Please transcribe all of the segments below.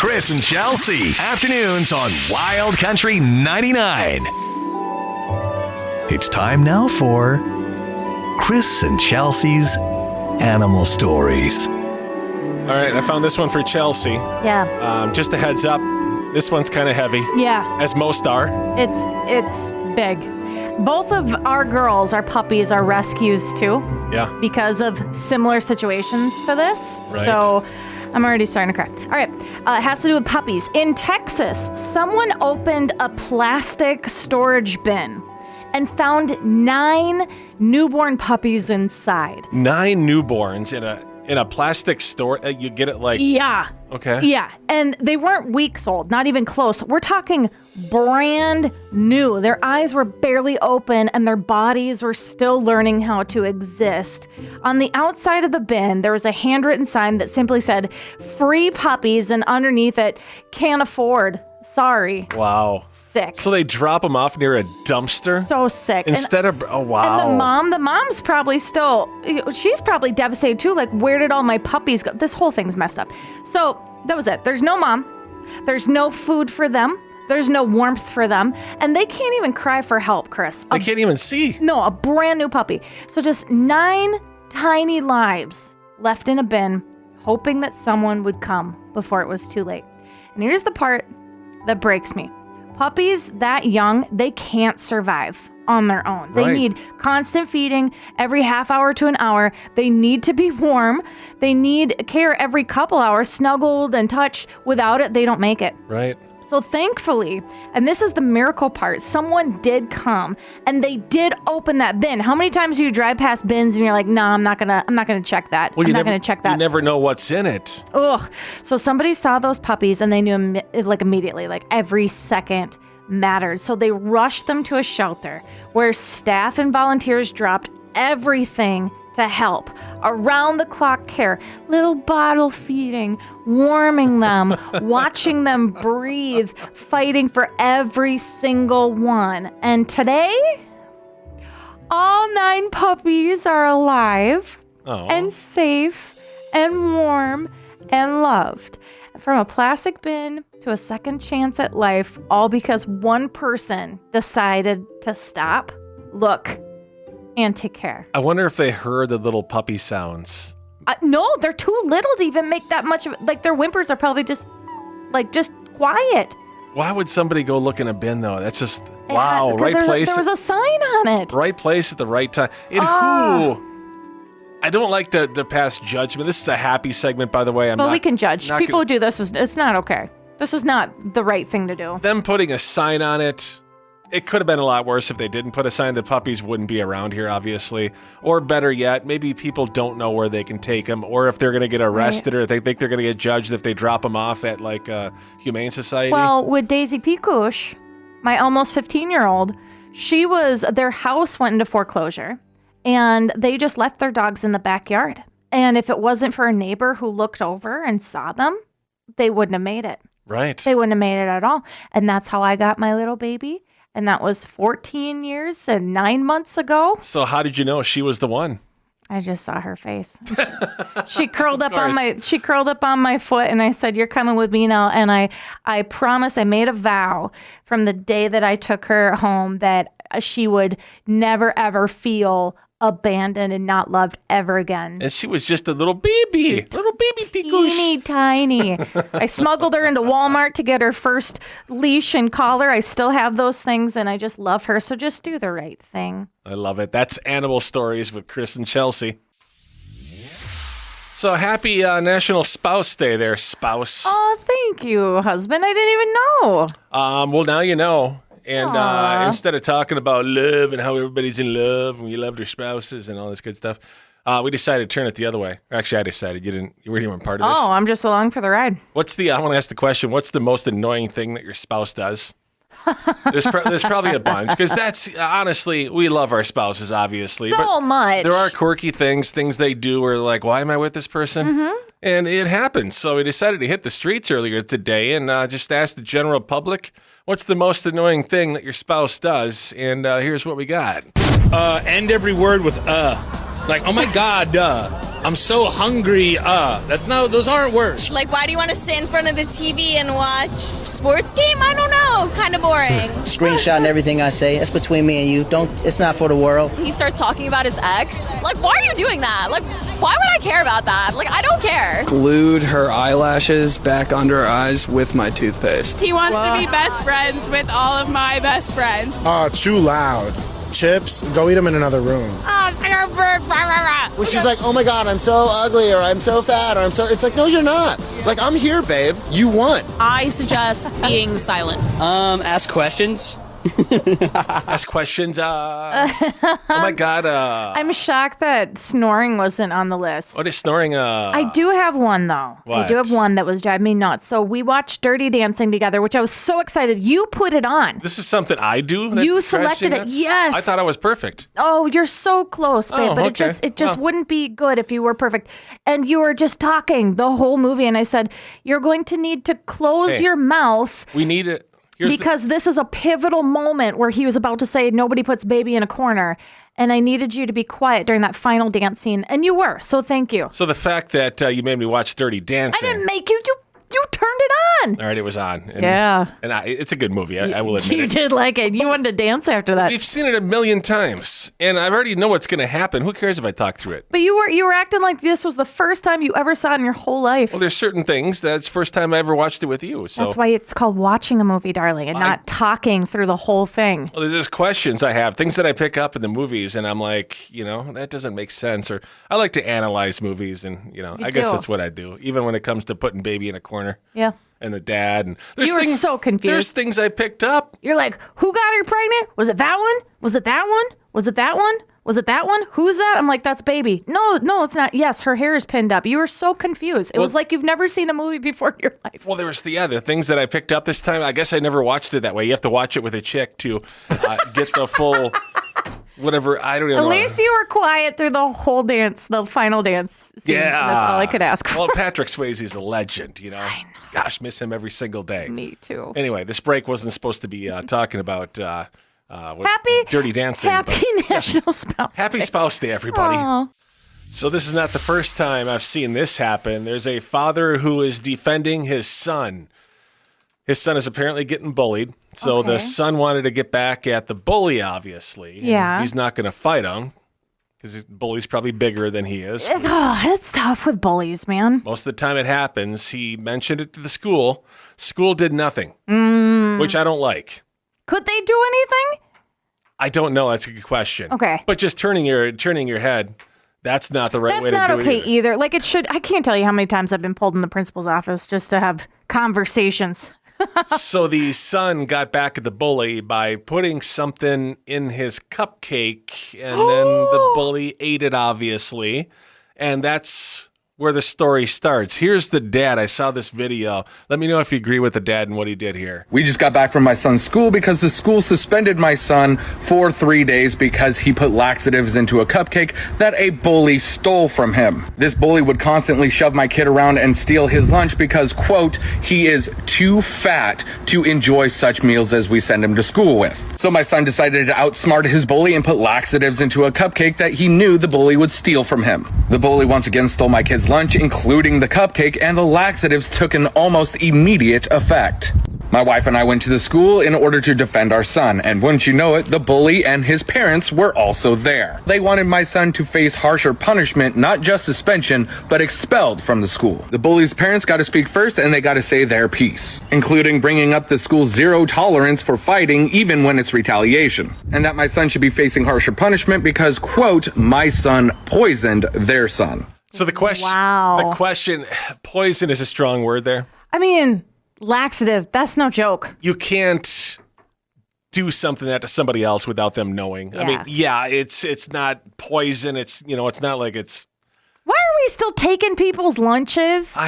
Chris and Chelsea. Afternoons on Wild Country 99. It's time now for Chris and Chelsea's Animal Stories. All right, I found this one for Chelsea. Yeah. Just a heads up, this one's kind of heavy. Yeah. As most are. It's big. Both of our girls, our puppies, are rescues too. Yeah. Because of similar situations to this. Right. So I'm already starting to cry. All right. It has to do with puppies. In Texas, someone opened a plastic storage bin and found 9 newborn puppies inside. 9 newborns in a plastic store. You get it like... Yeah. Okay. Yeah. And they weren't weeks old, not even close. We're talking brand new. Their eyes were barely open and their bodies were still learning how to exist. On the outside of the bin, there was a handwritten sign that simply said, "Free puppies," and underneath it, "Can't afford. Sorry." Wow. Sick. So they drop them off near a dumpster? So sick. Instead of... Oh, wow. And the mom's probably still, she's probably devastated too. Like, where did all my puppies go? This whole thing's messed up. So that was it. There's no mom. There's no food for them. There's no warmth for them. And they can't even cry for help, Chris. They can't even see. No, a brand new puppy. So just 9 tiny lives left in a bin, hoping that someone would come before it was too late. And here's the part that breaks me. Puppies that young, they can't survive on their own. They need constant feeding every half hour to an hour. They need to be warm. They need care every couple hours, snuggled and touched. Without it, they don't make it. Right. So thankfully, and this is the miracle part, someone did come and they did open that bin. How many times do you drive past bins and you're like, "No, I'm not gonna check that. Well, I'm not gonna check that." You never know what's in it. Ugh. So somebody saw those puppies and they knew immediately, like every second mattered. So they rushed them to a shelter where staff and volunteers dropped everything to help. Around the clock care, little bottle feeding, warming them, watching them breathe, fighting for every single one. And today, all 9 puppies are alive and safe and warm and loved. From a plastic bin to a second chance at life, all because one person decided to stop, look, and take care. I wonder if they heard the little puppy sounds. No, they're too little to even make that much of it. Like, their whimpers are probably just quiet. Why would somebody go look in a bin, though? That's just, wow, right place. There was a sign on it. Right place at the right time. And who? I don't like to pass judgment. This is a happy segment, by the way. We can judge. People who do this, it's not okay. This is not the right thing to do. Them putting a sign on it, it could have been a lot worse if they didn't put a sign. The puppies wouldn't be around here, obviously. Or better yet, maybe people don't know where they can take them, or if they're going to get arrested, or they think they're going to get judged if they drop them off at, like, a Humane Society. Well, with Daisy Pikush, my almost 15-year-old, their house went into foreclosure, and they just left their dogs in the backyard. And if it wasn't for a neighbor who looked over and saw them, they wouldn't have made it. Right. They wouldn't have made it at all. And that's how I got my little baby. And that was 14 years and 9 months ago. So how did you know she was the one? I just saw her face. She curled up on my foot, and I said, "You're coming with me now." And I promised, I made a vow from the day that I took her home that she would never ever feel abandoned and not loved ever again. And she was just a little baby Pikush. Teeny tiny. I smuggled her into Walmart to get her first leash and collar. I still have those things, and I just love her. So just do the right thing. I love it. That's Animal Stories with Chris and Chelsea. So happy National Spouse Day there, spouse. Oh, thank you, husband. I didn't even know. Well, now you know. And instead of talking about love and how everybody's in love and we love their spouses and all this good stuff, we decided to turn it the other way. Actually, I decided. You weren't even part of this. Oh, I'm just along for the ride. I want to ask the question, what's the most annoying thing that your spouse does? There's probably a bunch, because that's, honestly, we love our spouses, obviously. So much. There are quirky things they do where like, why am I with this person? Mm-hmm. And it happens. So we decided to hit the streets earlier today and just ask the general public, what's the most annoying thing that your spouse does? And here's what we got. End every word with Like, oh my God, I'm so hungry. Those aren't words. Like, why do you want to sit in front of the TV and watch sports game? I don't know. Kind of boring. Screenshotting everything I say. It's between me and you. It's not for the world. He starts talking about his ex. Like, why are you doing that? Like, why would I care about that? Like, I don't care. Glued her eyelashes back under her eyes with my toothpaste. He wants to be best friends with all of my best friends. Too loud. Chips, go eat them in another room. When she's like, oh my God, I'm so ugly, or I'm so fat, or it's like, no, you're not. Like, I'm here, babe. You won. I suggest being silent. Ask questions. Ask questions. Oh my God. I'm shocked that snoring wasn't on the list. What is snoring? I do have one, though. What? I do have one that was driving me nuts. So we watched Dirty Dancing together, which I was so excited. You put it on. This is something I do? You selected it. Yes. I thought I was perfect. Oh, you're so close, babe. Oh, but okay. it just wouldn't be good if you were perfect. And you were just talking the whole movie. And I said, you're going to need to close your mouth. We need it. Because this is a pivotal moment where he was about to say, nobody puts baby in a corner. And I needed you to be quiet during that final dance scene. And you were. So thank you. So the fact that you made me watch Dirty Dancing. I didn't make you. You turned it on. All right, it was on. And, Yeah. And it's a good movie. I will admit You it. did like it. You wanted to dance after that. We've seen it a million times. And I already know what's going to happen. Who cares if I talk through it? But you were acting like this was the first time you ever saw it in your whole life. Well, there's certain things that's the first time I ever watched it with you. So That's why it's called watching a movie, darling, and not talking through the whole thing. Well, there's questions I have, things that I pick up in the movies, and I'm like, that doesn't make sense. Or I like to analyze movies, and I guess that's what I do, even when it comes to putting baby in a corner. Yeah. And the dad. And You were so confused. There's things I picked up. You're like, who got her pregnant? Was it that one? Was it that one? Was it that one? Was it that one? Who's that? I'm like, that's baby. No, it's not. Yes, her hair is pinned up. You were so confused. It was like you've never seen a movie before in your life. Well, there was the things that I picked up this time. I guess I never watched it that way. You have to watch it with a chick to get the full whatever. I don't even know. At least you were quiet through the whole dance, the final dance scene. Yeah. That's all I could ask for. Well, Patrick Swayze's a legend, I know. Gosh, miss him every single day. Me too. Anyway, this break wasn't supposed to be talking about Happy Dirty Dancing. Happy National Spouse Happy Day. Spouse Day, everybody. Aw. So this is not the first time I've seen this happen. There's a father who is defending his son. His son is apparently getting bullied. So the son wanted to get back at the bully, obviously. And Yeah. he's not going to fight him because the bully's probably bigger than he is. Oh, it's tough with bullies, man. Most of the time it happens. He mentioned it to the school. School did nothing, which I don't like. Could they do anything? I don't know. That's a good question. Okay. But just turning your head, that's not the right way to do it. That's not okay either. either. Like it should. I can't tell you how many times I've been pulled in the principal's office just to have conversations. So the son got back at the bully by putting something in his cupcake, and then the bully ate it, obviously. And that's where the story starts. Here's the dad. I saw this video. Let me know if you agree with the dad and what he did here. We just got back from my son's school because the school suspended my son for 3 days because he put laxatives into a cupcake that a bully stole from him. This bully would constantly shove my kid around and steal his lunch because, quote, he is too fat to enjoy such meals as we send him to school with. So my son decided to outsmart his bully and put laxatives into a cupcake that he knew the bully would steal from him. The bully once again stole my kid's lunch, including the cupcake, and the laxatives took an almost immediate effect. My wife and I went to the school in order to defend our son, and wouldn't you know it, the bully and his parents were also there. They wanted my son to face harsher punishment, not just suspension, but expelled from the school. The bully's parents got to speak first, and they got to say their piece, including bringing up the school's zero tolerance for fighting, even when it's retaliation, and that my son should be facing harsher punishment because, quote, my son poisoned their son. So the question, poison is a strong word there. I mean, laxative, that's no joke. You can't do something that to somebody else without them knowing. Yeah. I mean, yeah, it's not poison. It's it's not like it's. Why are we still taking people's lunches?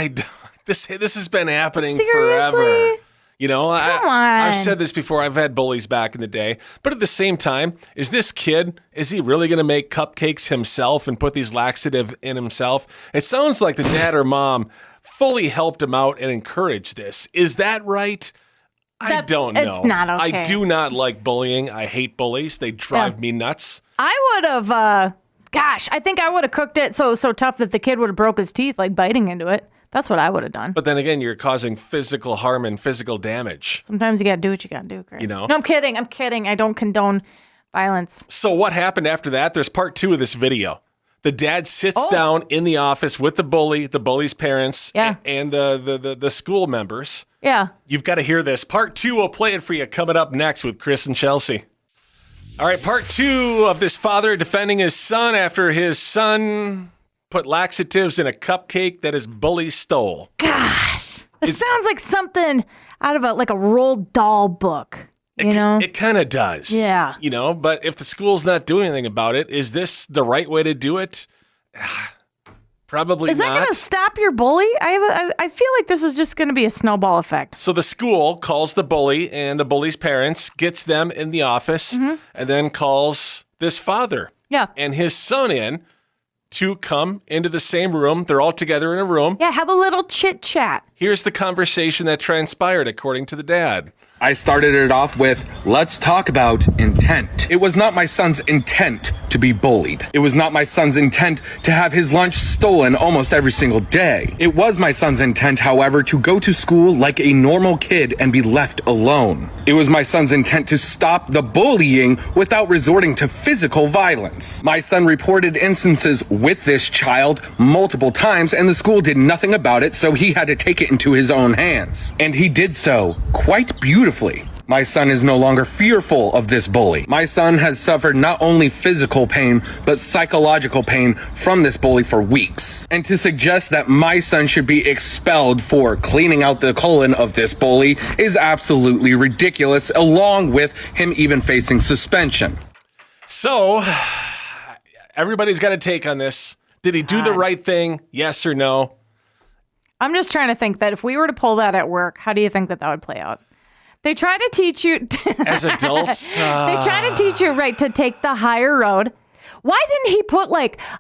This has been happening Seriously? forever. Come on. I've said this before. I've had bullies back in the day. But at the same time, is he really going to make cupcakes himself and put these laxative in himself? It sounds like the dad or mom fully helped him out and encouraged this. Is that right? I don't know. It's not okay. I do not like bullying. I hate bullies. They drive me nuts. I would have Gosh, I think I would have cooked it so tough that the kid would have broke his teeth, like biting into it. That's what I would have done. But then again, you're causing physical harm and physical damage. Sometimes you got to do what you got to do, Chris. You know? No, I'm kidding. I don't condone violence. So what happened after that? There's part 2 of this video. The dad sits down in the office with the bully's parents, and the school members. Yeah. You've got to hear this. Part 2, we'll play it for you coming up next with Chris and Chelsea. All right, part 2 of this father defending his son after his son put laxatives in a cupcake that his bully stole. Gosh, it sounds like something out of a Roald Dahl book. You know? It kind of does. Yeah. You know, but if the school's not doing anything about it, is this the right way to do it? Probably not. Is that going to stop your bully? I feel like this is just going to be a snowball effect. So the school calls the bully and the bully's parents, gets them in the office, and then calls this father and his son in to come into the same room. They're all together in a room. Yeah, have a little chit chat. Here's the conversation that transpired, according to the dad. I started it off with, let's talk about intent. It was not my son's intent to be bullied. It was not my son's intent to have his lunch stolen almost every single day. It was my son's intent, however, to go to school like a normal kid and be left alone. It was my son's intent to stop the bullying without resorting to physical violence. My son reported instances with this child multiple times, and the school did nothing about it, so he had to take it into his own hands. And he did so quite beautifully. My son is no longer fearful of this bully. My son has suffered not only physical pain, but psychological pain from this bully for weeks. And to suggest that my son should be expelled for cleaning out the colon of this bully is absolutely ridiculous, along with him even facing suspension. So, everybody's got a take on this. Did he do the right thing? Yes or no? I'm just trying to think that if we were to pull that at work, how do you think that would play out? They try to teach you as adults. They try to teach you to take the higher road. Why didn't he put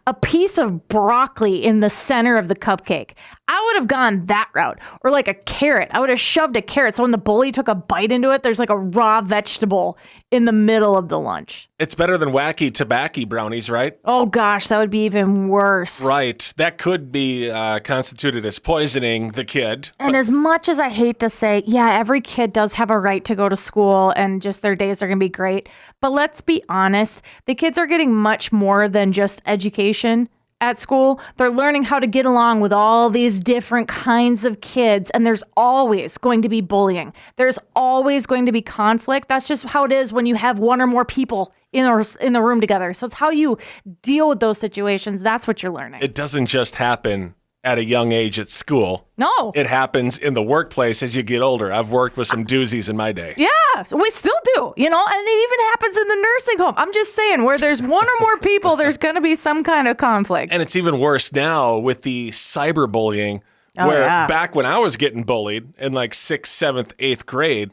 a piece of broccoli in the center of the cupcake? I would have gone that route. Or a carrot. I would have shoved a carrot. So when the bully took a bite into it, there's a raw vegetable in the middle of the lunch. It's better than wacky tobacco brownies, right? Oh gosh, that would be even worse. Right. That could be constituted as poisoning the kid. And as much as I hate to say, yeah, every kid does have a right to go to school and just their days are going to be great. But let's be honest, the kids are getting much more than just education at school. They're learning how to get along with all these different kinds of kids, and there's always going to be bullying. There's always going to be conflict. That's just how it is when you have one or more people in the room together. So it's how you deal with those situations. That's what you're learning. It doesn't just happen at a young age at school. No. It happens in the workplace as you get older. I've worked with some doozies in my day. Yeah, so we still do, and it even happens in the nursing home. I'm just saying, where there's one or more people, there's going to be some kind of conflict. And it's even worse now with the cyberbullying, where back when I was getting bullied in 6th, 7th, 8th grade,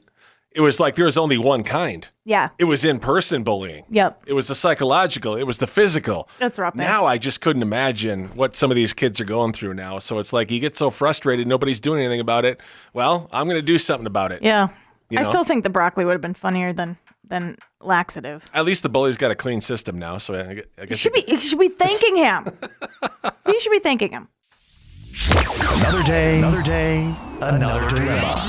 it was there was only one kind. Yeah. It was in-person bullying. Yep. It was the psychological. It was the physical. That's rough. Now I just couldn't imagine what some of these kids are going through now. So it's you get so frustrated, nobody's doing anything about it. Well, I'm going to do something about it. Yeah. I still think the broccoli would have been funnier than laxative. At least the bully's got a clean system now, so I guess you should be thanking him. You should be thanking him. Another day, another dilemma.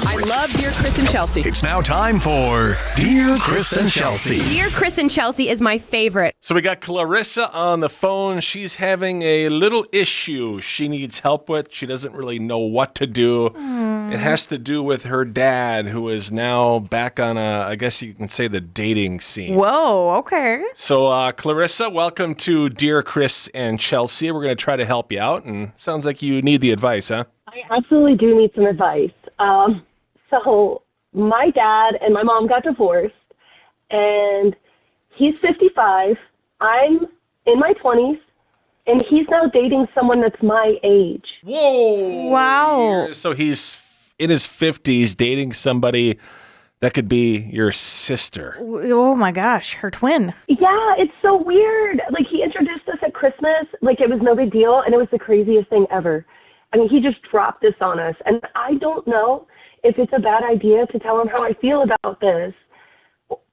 I love Dear Chris and Chelsea. It's now time for Dear Chris and Chelsea. Dear Chris and Chelsea is my favorite. So we got Clarissa on the phone. She's having a little issue she needs help with. She doesn't really know what to do. It has to do with her dad, who is now back on I guess you can say, the dating scene. Whoa, okay. So Clarissa, welcome to Dear Chris and Chelsea. We're going to try to help you out, and sounds like you need the advice, huh? I absolutely do need some advice. So my dad and my mom got divorced, and he's 55. I'm in my 20s, and he's now dating someone that's my age. Whoa! Wow. So he's in his 50s dating somebody that could be your sister. Oh my gosh, her twin. Yeah, it's so weird. He introduced us at Christmas, it was no big deal, and it was the craziest thing ever. I mean, he just dropped this on us, and I don't know if it's a bad idea to tell him how I feel about this,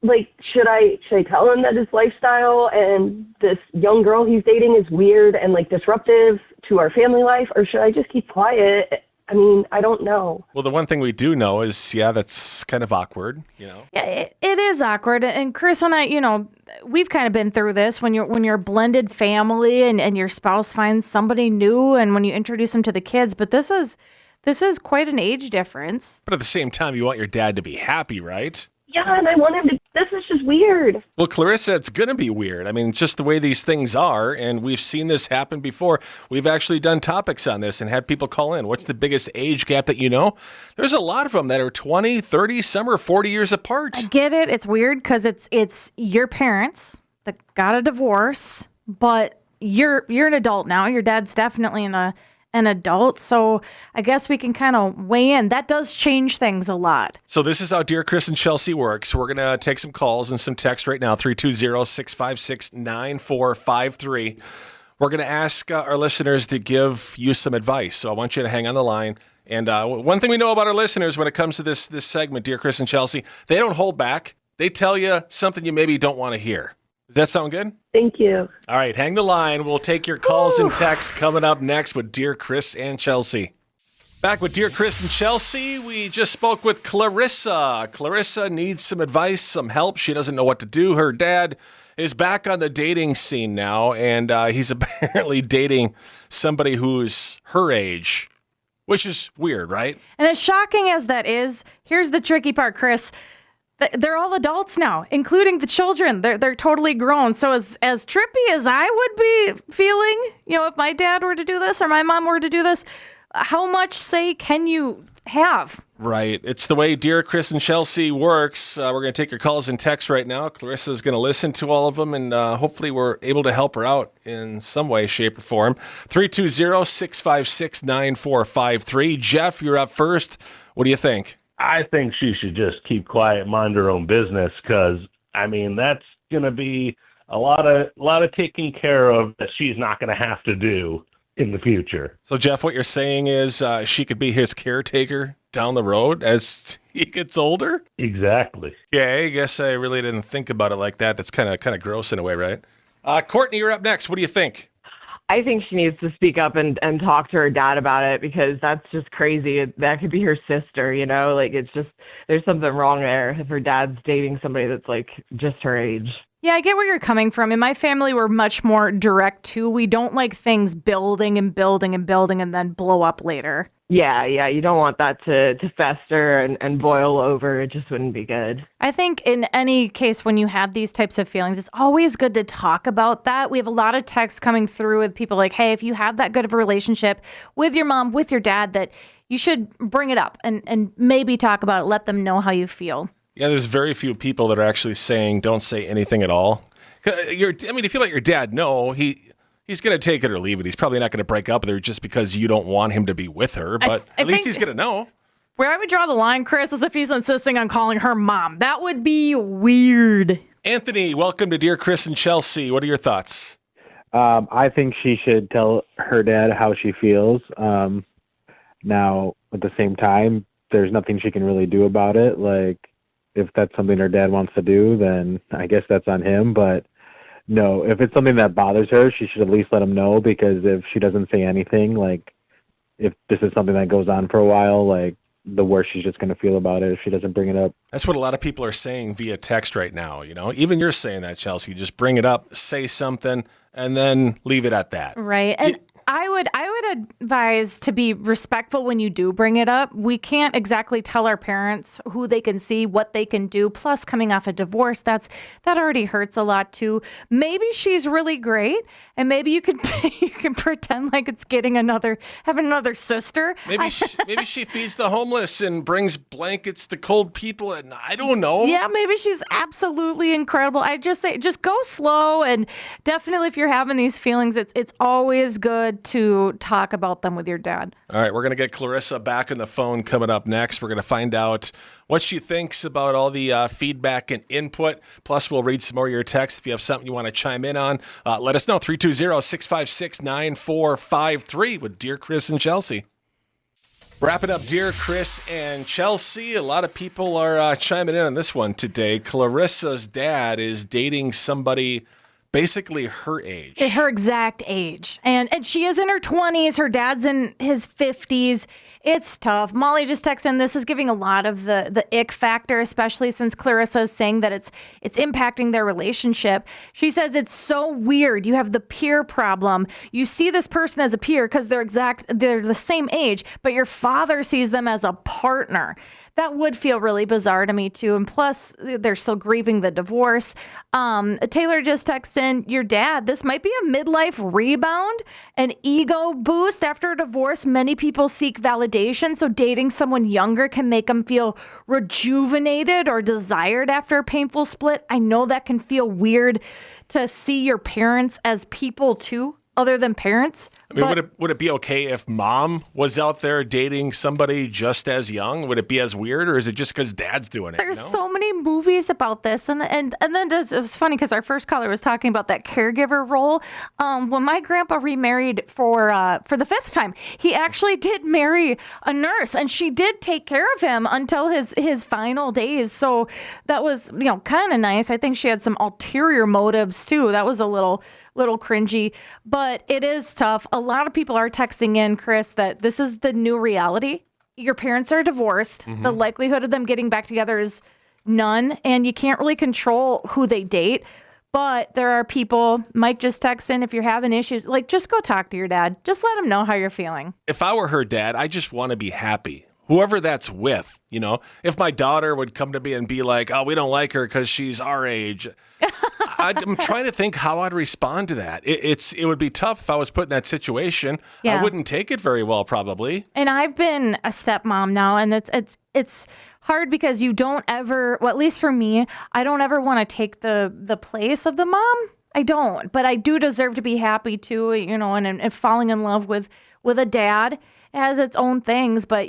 like, should I tell him that his lifestyle and this young girl he's dating is weird and like disruptive to our family life, or should I just keep quiet? I mean, I don't know. Well, the one thing we do know is, that's kind of awkward, Yeah, it is awkward. And Chris and I, we've kind of been through this when you're a blended family and your spouse finds somebody new and when you introduce them to the kids. But this is quite an age difference. But at the same time, you want your dad to be happy, right? Yeah, and I want him to. This is just weird. Well, Clarissa, it's going to be weird. I mean, it's just the way these things are, and we've seen this happen before. We've actually done topics on this and had people call in. What's the biggest age gap that you know? There's a lot of them that are 20, 30, some are 40 years apart. I get it. It's weird because it's your parents that got a divorce, but you're an adult now. Your dad's definitely an adult, so I guess we can kind of weigh in. That does change things a lot. So this is how Dear Chris and Chelsea works. We're going to take some calls and some text right now, 320-656-9453. We're going to ask our listeners to give you some advice, so I want you to hang on the line. And one thing we know about our listeners when it comes to this segment, Dear Chris and Chelsea, they don't hold back. They tell you something you maybe don't want to hear. Does that sound good? Thank you. All right, hang the line. We'll take your calls and texts coming up next with Dear Chris and Chelsea. Back with Dear Chris and Chelsea, we just spoke with Clarissa. Clarissa needs some advice, some help. She doesn't know what to do. Her dad is back on the dating scene now, and he's apparently dating somebody who's her age, which is weird, right? And as shocking as that is, here's the tricky part, Chris. They're all adults now, including the children. They're totally grown. So as trippy as I would be feeling, if my dad were to do this or my mom were to do this, how much say can you have? Right. It's the way Dear Chris and Chelsea works. We're going to take your calls and texts right now. Clarissa's going to listen to all of them, and hopefully we're able to help her out in some way, shape, or form. 320-656-9453. Jeff, you're up first. What do you think? I think she should just keep quiet, mind her own business, because, that's going to be a lot of taking care of that she's not going to have to do in the future. So, Jeff, what you're saying is she could be his caretaker down the road as he gets older? Exactly. Yeah, I guess I really didn't think about it like that. That's kind of gross in a way, right? Courtney, you're up next. What do you think? I think she needs to speak up and talk to her dad about it, because that's just crazy. That could be her sister, it's just, there's something wrong there if her dad's dating somebody that's just her age. Yeah, I get where you're coming from. In my family, we're much more direct too. We don't like things building and building and building and then blow up later. Yeah, you don't want that to fester and boil over. It just wouldn't be good. I think in any case, when you have these types of feelings, it's always good to talk about that. We have a lot of texts coming through with people like, hey, if you have that good of a relationship with your mom, with your dad, that you should bring it up and maybe talk about it. Let them know how you feel. Yeah, there's very few people that are actually saying don't say anything at if you let your dad know, he's going to take it or leave it. He's probably not going to break up with her just because you don't want him to be with her, but at least he's going to know. Where I would draw the line, Chris, is if he's insisting on calling her mom. That would be weird. Anthony, welcome to Dear Chris and Chelsea. What are your thoughts? I think she should tell her dad how she feels. Now, at the same time, there's nothing she can really do about it. If that's something her dad wants to do, then I guess that's on him. But no, if it's something that bothers her, she should at least let him know, because if she doesn't say anything, if this is something that goes on for a while, the worse she's just going to feel about it if she doesn't bring it up. That's what a lot of people are saying via text right now. Even you're saying that, Chelsea. Just bring it up, say something, and then leave it at that. Right. And I would advise to be respectful when you do bring it up. We can't exactly tell our parents who they can see, what they can do. Plus, coming off a divorce, that already hurts a lot too. Maybe she's really great, and maybe you can pretend like it's having another sister. Maybe she feeds the homeless and brings blankets to cold people, and I don't know. Yeah, maybe she's absolutely incredible. I just say, just go slow, and definitely if you're having these feelings, it's always good to talk about them with your dad. All right, we're going to get Clarissa back on the phone coming up next. We're going to find out what she thinks about all the feedback and input. Plus, we'll read some more of your texts. If you have something you want to chime in on, let us know. 320-656-9453 with Dear Chris and Chelsea. Wrapping up Dear Chris and Chelsea. A lot of people are chiming in on this one today. Clarissa's dad is dating somebody basically her age. Her exact age. And she is in her 20s. Her dad's in his 50s. It's tough. Molly just texted in, this is giving a lot of the ick factor, especially since Clarissa is saying that it's impacting their relationship. She says it's so weird. You have the peer problem. You see this person as a peer because they're the same age, but your father sees them as a partner. That would feel really bizarre to me, too. And plus, they're still grieving the divorce. Taylor just texts in, your dad, this might be a midlife rebound, an ego boost. After a divorce, many people seek validation, so dating someone younger can make them feel rejuvenated or desired after a painful split. I know that can feel weird to see your parents as people, too, other than parents. I mean, would it be okay if mom was out there dating somebody just as young? Would it be as weird, or is it just because dad's doing it? There's so many movies about this, and then it was funny because our first caller was talking about that caregiver role. When my grandpa remarried for the 5th time, he actually did marry a nurse, and she did take care of him until his final days. So that was kind of nice. I think she had some ulterior motives too. That was a little cringy, but it is tough. A lot of people are texting in, Chris, that this is the new reality. Your parents are divorced. Mm-hmm. The likelihood of them getting back together is none, and you can't really control who they date. But there are people, Mike just texts in, if you're having issues, just go talk to your dad. Just let him know how you're feeling. If I were her dad, I just want to be happy. Whoever that's with, if my daughter would come to me and be like, oh, we don't like her because she's our age. I'm trying to think how I'd respond to that. It would be tough if I was put in that situation. Yeah. I wouldn't take it very well, probably. And I've been a stepmom now, and it's hard because you don't ever, well, at least for me, I don't ever want to take the place of the mom. I don't, but I do deserve to be happy too, and falling in love with a dad. It has its own things, but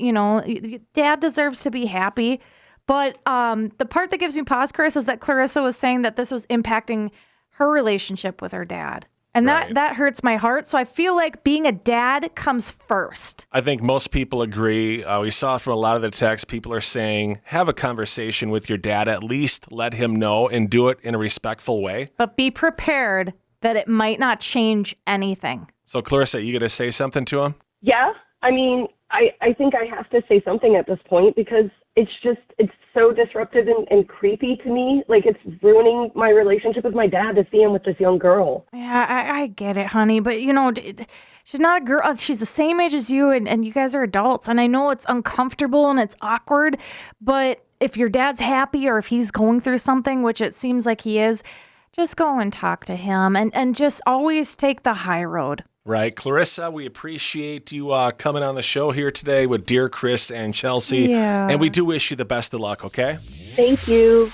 dad deserves to be happy. But the part that gives me pause, Chris, is that Clarissa was saying that this was impacting her relationship with her dad. And that hurts my heart. So I feel like being a dad comes first. I think most people agree. We saw from a lot of the texts, people are saying, have a conversation with your dad. At least let him know and do it in a respectful way. But be prepared that it might not change anything. So Clarissa, you going to say something to him? Yeah. I mean, I think I have to say something at this point because it's so disruptive and creepy to me. Like, it's ruining my relationship with my dad to see him with this young girl. Yeah, I get it, honey. But, she's not a girl. She's the same age as you, and you guys are adults. And I know it's uncomfortable and it's awkward. But if your dad's happy or if he's going through something, which it seems like he is, just go and talk to him and just always take the high road. Right. Clarissa, we appreciate you coming on the show here today with Dear Chris and Chelsea. Yeah. And we do wish you the best of luck, okay? Thank you.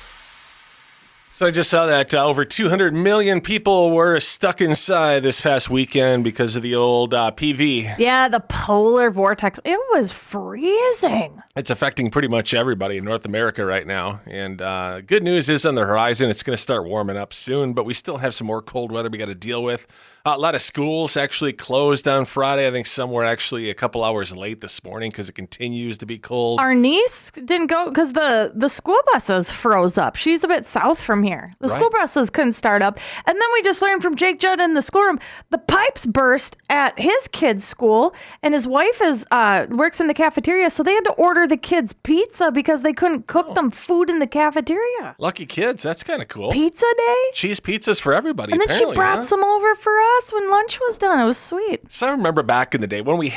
So I just saw that over 200 million people were stuck inside this past weekend because of the old PV. Yeah, the polar vortex. It was freezing. It's affecting pretty much everybody in North America right now. And good news is on the horizon, it's going to start warming up soon, but we still have some more cold weather we got to deal with. A lot of schools actually closed on Friday. I think some were actually a couple hours late this morning because it continues to be cold. Our niece didn't go because the school buses froze up. She's a bit south from here. The school buses couldn't start up. And then we just learned from Jake Judd in the schoolroom, the pipes burst at his kid's school, and his wife works in the cafeteria, so they had to order the kids pizza because they couldn't cook them food in the cafeteria. Lucky kids. That's kind of cool. Pizza day? Cheese pizzas for everybody, and then she brought some over for us when lunch was done. It was sweet. So I remember back in the day when we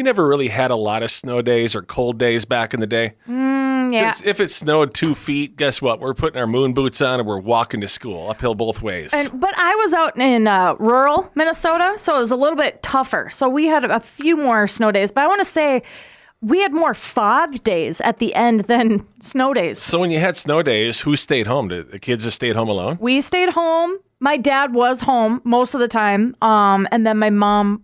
never really had a lot of snow days or cold days back in the day. Yeah. If it snowed 2 feet, guess what? We're putting our moon boots on and we're walking to school uphill both ways. But I was out in rural Minnesota, so it was a little bit tougher. So we had a few more snow days. But I want to say we had more fog days at the end than snow days. So when you had snow days, who stayed home? Did the kids just stayed home alone? We stayed home. My dad was home most of the time. And then my mom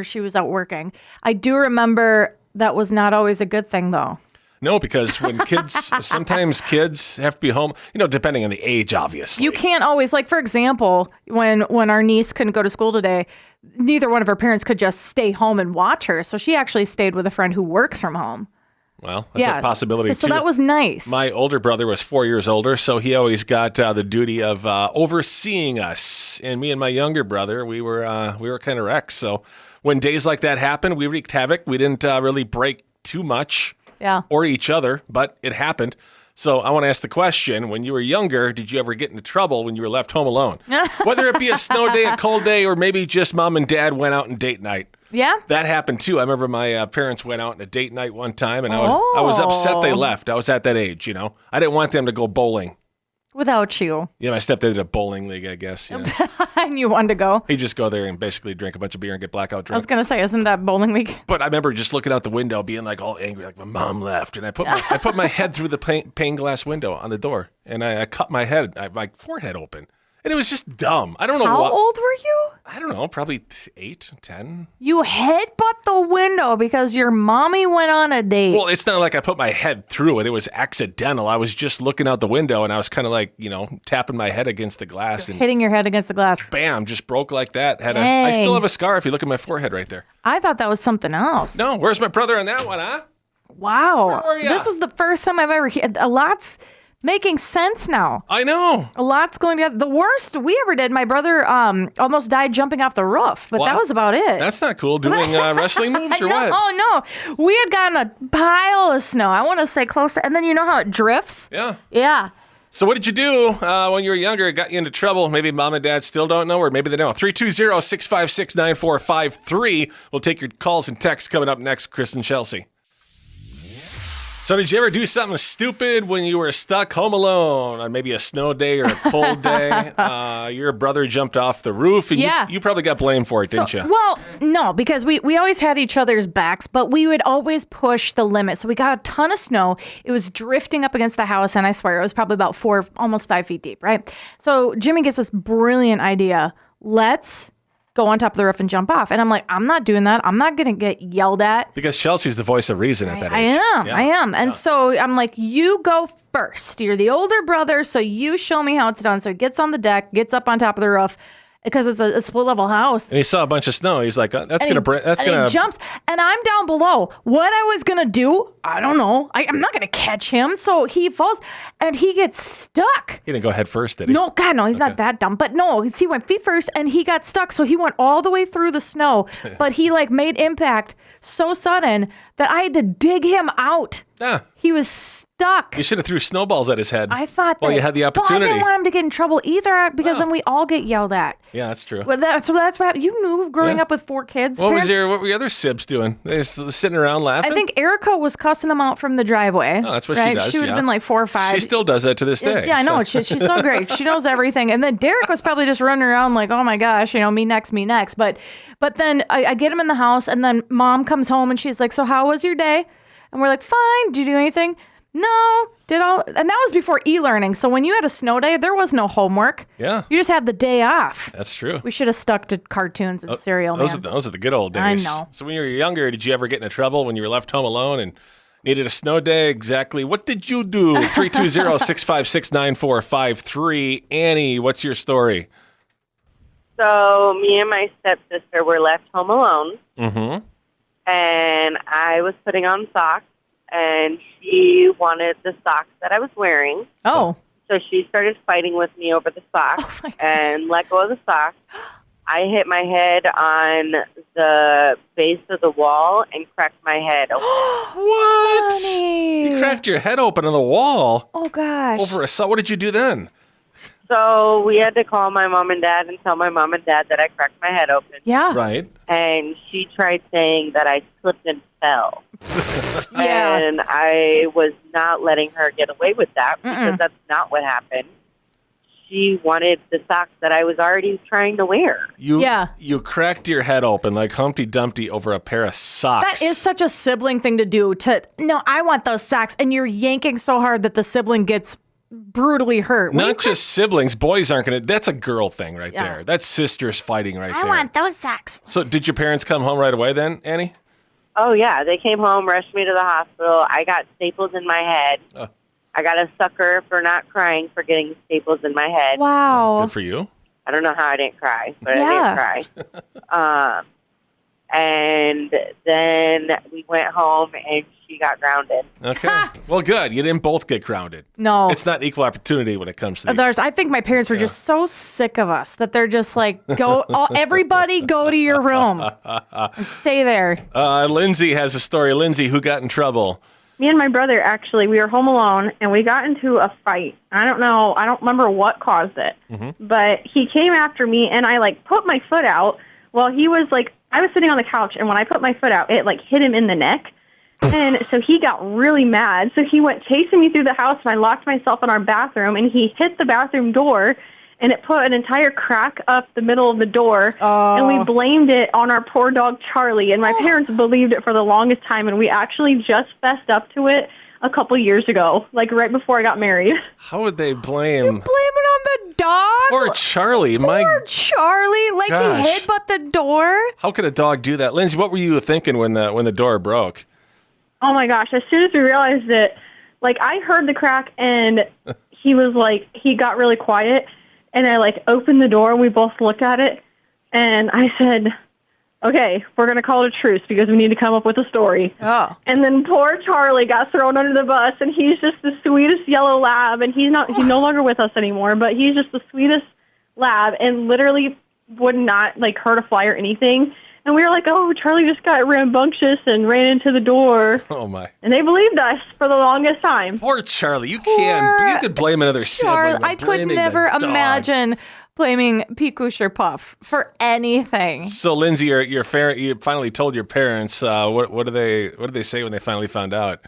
she was out working. I do remember that was not always a good thing, though. No, because when sometimes kids have to be home, depending on the age, obviously. You can't always, like, for example, when our niece couldn't go to school today, neither one of her parents could just stay home and watch her. So she actually stayed with a friend who works from home. Well, that's a possibility, too. So that was nice. My older brother was 4 years older, so he always got the duty of overseeing us. And me and my younger brother, we were kind of wrecks. So when days like that happened, we wreaked havoc. We didn't really break too much or each other, but it happened. So I want to ask the question, when you were younger, did you ever get into trouble when you were left home alone? Whether it be a snow day, a cold day, or maybe just mom and dad went out on date night. Yeah. That happened too. I remember my parents went out on a date night one time, and I was upset they left. I was at that age, I didn't want them to go bowling. Without you. Yeah, my stepdad did a bowling league, I guess. And you wanted to go. He'd just go there and basically drink a bunch of beer and get blackout drunk. I was going to say, isn't that bowling league? But I remember just looking out the window, being like all angry, like my mom left. And I put my head through the pane glass window on the door, and I cut my head, my forehead open. And it was just dumb. I don't know How old were you? I don't know, probably 8, 10. You headbutt the window because your mommy went on a date. Well, it's not like I put my head through it. It was accidental. I was just looking out the window, and I was kind of like, tapping my head against the glass. And hitting your head against the glass. Bam, just broke like that. I still have a scar if you look at my forehead right there. I thought that was something else. No, where's my brother on that one, huh? Wow. Where are ya? This is the first time I've ever heard. A lot's making sense now. I know. A lot's going together. The worst we ever did, my brother almost died jumping off the roof, but that was about it. That's not cool. Doing wrestling moves or what? Oh, no. We had gotten a pile of snow. I want to say close to, and then you know how it drifts? Yeah. Yeah. So what did you do when you were younger? It got you into trouble. Maybe mom and dad still don't know, or maybe they know. 320-656-9453. We'll take your calls and texts coming up next, Chris and Chelsea. So did you ever do something stupid when you were stuck home alone on maybe a snow day or a cold day? Your brother jumped off the roof, and you probably got blamed for it, didn't you? Well, no, because we always had each other's backs, but we would always push the limit. So we got a ton of snow. It was drifting up against the house, and I swear it was probably about 4, almost 5 feet deep, right? So Jimmy gets this brilliant idea. Let's go on top of the roof and jump off. And I'm like, I'm not doing that. I'm not going to get yelled at. Because Chelsea's the voice of reason at that age. I am. And so I'm like, you go first. You're the older brother, so you show me how it's done. So he gets on the deck, gets up on top of the roof, because it's a split level house. And he saw a bunch of snow. He's like, that's He jumps, and I'm down below. What I was going to do, I don't know. I'm not going to catch him. So he falls, and he gets stuck. He didn't go head first, did he? No, God, no, he's not that dumb. But no, he went feet first, and he got stuck. So he went all the way through the snow, but he made impact so sudden that I had to dig him out. Yeah. He was stuck. You should have threw snowballs at his head. I thought that. Well, you had the opportunity. But I didn't want him to get in trouble either, because then we all get yelled at. Yeah, that's true. Well, that's what you knew growing up with 4 kids. What were your other sibs doing? They just sitting around laughing? I think Erica was cussing them out from the driveway. Oh, that's what she does. She would have been like 4 or 5. She still does that to this day. Yeah, I know. She's so great. She knows everything. And then Derek was probably just running around like, oh my gosh, me next, me next. But then I get him in the house, and then mom comes home and she's like, so how was your day? And we're like, fine. Did you do anything? No. And that was before e-learning. So when you had a snow day, there was no homework. Yeah. You just had the day off. That's true. We should have stuck to cartoons and cereal, those man. Are the good old days. I know. So when you were younger, did you ever get into trouble when you were left home alone and needed a snow day? Exactly. What did you do? 320-656-9453. Annie, what's your story? So me and my stepsister were left home alone. Mm-hmm. And I was putting on socks, and she wanted the socks that I was wearing. Oh. So she started fighting with me over the socks and let go of the socks. I hit my head on the base of the wall and cracked my head open. What? Honey. You cracked your head open on the wall? Oh, gosh. Over a sock? What did you do then? So we had to call my mom and dad and tell my mom and dad that I cracked my head open. Yeah. Right. And she tried saying that I slipped and fell. Yeah. And I was not letting her get away with that because that's not what happened. She wanted the socks that I was already trying to wear. You cracked your head open like Humpty Dumpty over a pair of socks. That is such a sibling thing to do. No, I want those socks. And you're yanking so hard that the sibling gets brutally hurt. Not just siblings. Boys aren't going to. That's a girl thing right there. That's sisters fighting right there. I want those socks. So did your parents come home right away then, Annie? Oh, yeah. They came home, rushed me to the hospital. I got staples in my head. I got a sucker for not crying for getting staples in my head. Wow. Good for you. I don't know how I didn't cry, but I didn't cry. And then we went home, and she got grounded. Okay. Well, good. You didn't both get grounded. No. It's not equal opportunity when it comes to I think my parents were just so sick of us that they're just like, everybody go to your room and stay there. Lindsay has a story. Lindsay, who got in trouble? Me and my brother, actually, we were home alone, and we got into a fight. I don't remember what caused it, but he came after me, and I, put my foot out. Well, he was, I was sitting on the couch, and when I put my foot out, it, hit him in the neck. And so he got really mad. So he went chasing me through the house, and I locked myself in our bathroom, and he hit the bathroom door, and it put an entire crack up the middle of the door. And we blamed it on our poor dog, Charlie. And my parents believed it for the longest time, and we actually just fessed up to it a couple years ago, right before I got married. How would they blame? You blame it on the dog? Poor Charlie. Poor Charlie. Gosh. He hit but the door? How could a dog do that? Lindsay, what were you thinking when the door broke? Oh, my gosh. As soon as we realized it, I heard the crack, and he was he got really quiet, and I, opened the door, and we both looked at it, and I said, okay, we're going to call it a truce because we need to come up with a story. Oh. And then poor Charlie got thrown under the bus, and he's just the sweetest yellow lab, and he's no longer with us anymore, but he's just the sweetest lab and literally would not, hurt a fly or anything. And we were like, oh, Charlie just got rambunctious and ran into the door. Oh, my. And they believed us for the longest time. Poor Charlie. You could blame another sibling. I could never imagine blaming Peekush or Puff for anything. So, Lindsay, you finally told your parents. What did they say when they finally found out?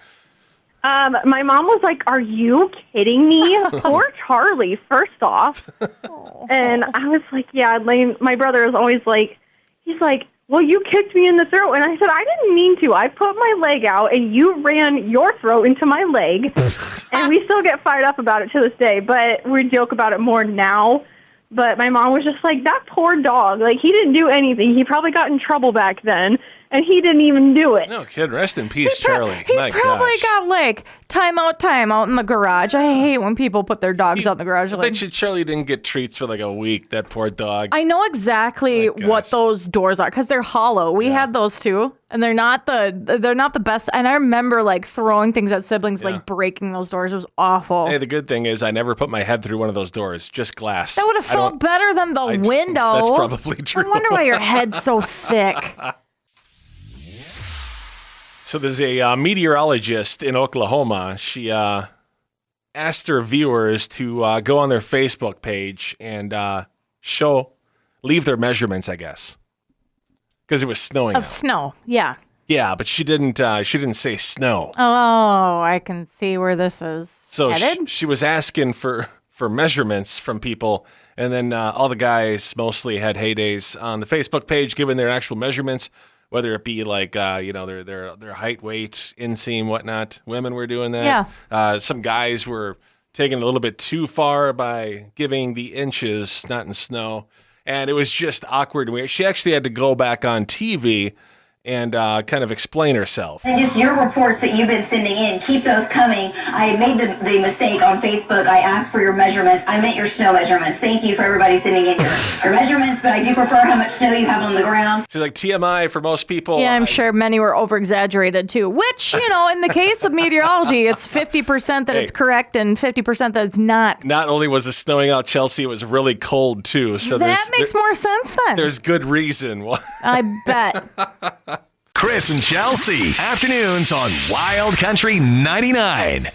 My mom was like, are you kidding me? Poor Charlie, first off. And I was like, yeah. My brother was always like, he's like, well, you kicked me in the throat. And I said, I didn't mean to. I put my leg out, and you ran your throat into my leg. And we still get fired up about it to this day, but we joke about it more now. But my mom was just like, that poor dog. He didn't do anything. He probably got in trouble back then, and he didn't even do it. No, kid, rest in peace, Charlie. He probably got, time out in the garage. I hate when people put their dogs out in the garage. I bet you Charlie didn't get treats for a week, that poor dog. I know exactly what those doors are because they're hollow. We had those too, and they're not the best. And I remember throwing things at siblings, breaking those doors. It was awful. Hey, the good thing is I never put my head through one of those doors, just glass. That would have felt better than the window. That's probably true. I wonder why your head's so thick. So there's a meteorologist in Oklahoma. She asked her viewers to go on their Facebook page and leave their measurements, I guess, because it was snowing of out. Snow. Yeah. Yeah, but she didn't say snow. Oh, I can see where this is So headed. she was asking for measurements from people, and then all the guys mostly had heydays on the Facebook page giving their actual measurements. Whether it be their height, weight, inseam, whatnot. Women were doing that. Yeah. Some guys were taking it a little bit too far by giving the inches, not in snow. And it was just awkward. She actually had to go back on TV and kind of explain herself. And just your reports that you've been sending in, keep those coming. I made the mistake on Facebook. I asked for your measurements. I meant your snow measurements. Thank you for everybody sending in your measurements, but I do prefer how much snow you have on the ground. She's like, TMI for most people. Yeah, I'm sure many were over-exaggerated too, which, in the case of meteorology, it's 50% that it's correct and 50% that it's not. Not only was it snowing out Chelsea, it was really cold too. So that makes more sense then. There's good reason. I bet. Chris and Chelsea, afternoons on Wild Country 99.